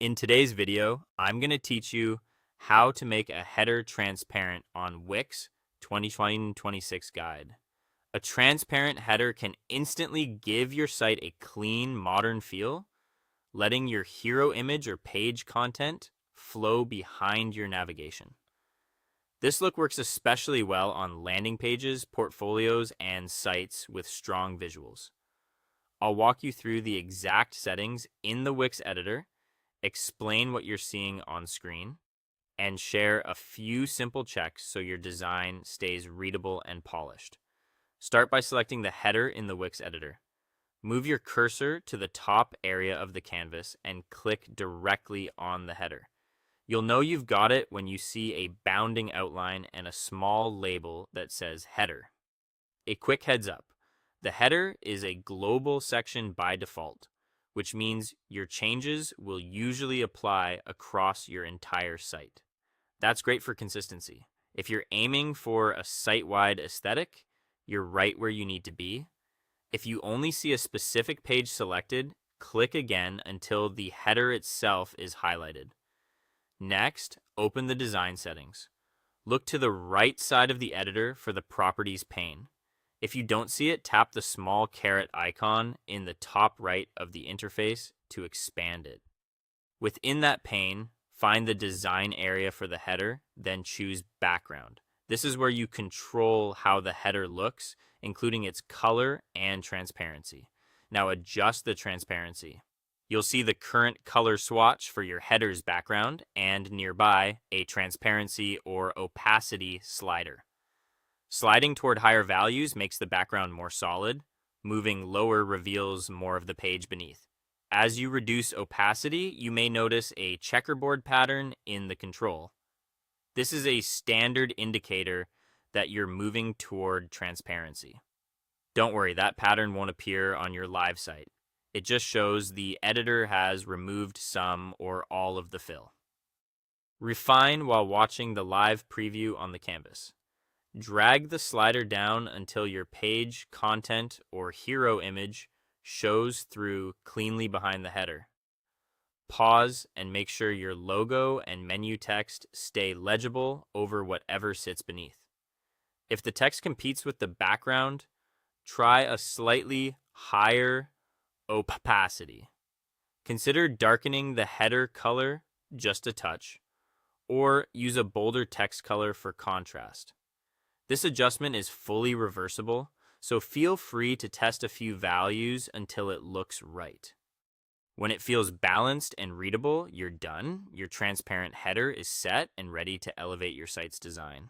In today's video, I'm going to teach you how to make a header transparent on Wix 2026 guide. A transparent header can instantly give your site a clean, modern feel, letting your hero image or page content flow behind your navigation. This look works especially well on landing pages, portfolios, and sites with strong visuals. I'll walk you through the exact settings in the Wix editor, explain what you're seeing on screen, and share a few simple checks so your design stays readable and polished. Start by selecting the header in the Wix editor. Move your cursor to the top area of the canvas and click directly on the header. You'll know you've got it when you see a bounding outline and a small label that says header. A quick heads up. The header is a global section by default, which means your changes will usually apply across your entire site. That's great for consistency. If you're aiming for a site-wide aesthetic, you're right where you need to be. If you only see a specific page selected, click again until the header itself is highlighted. Next, open the design settings. Look to the right side of the editor for the properties pane. If you don't see it, tap the small caret icon in the top right of the interface to expand it. Within that pane, find the design area for the header, then choose background. This is where you control how the header looks, including its color and transparency. Now adjust the transparency. You'll see the current color swatch for your header's background and nearby a transparency or opacity slider. Sliding toward higher values makes the background more solid. Moving lower reveals more of the page beneath. As you reduce opacity, you may notice a checkerboard pattern in the control. This is a standard indicator that you're moving toward transparency. Don't worry, that pattern won't appear on your live site. It just shows the editor has removed some or all of the fill. Refine while watching the live preview on the canvas. Drag the slider down until your page, content, or hero image shows through cleanly behind the header. Pause and make sure your logo and menu text stay legible over whatever sits beneath. If the text competes with the background, try a slightly higher opacity. Consider darkening the header color just a touch, or use a bolder text color for contrast. This adjustment is fully reversible, so feel free to test a few values until it looks right. When it feels balanced and readable, you're done. Your transparent header is set and ready to elevate your site's design.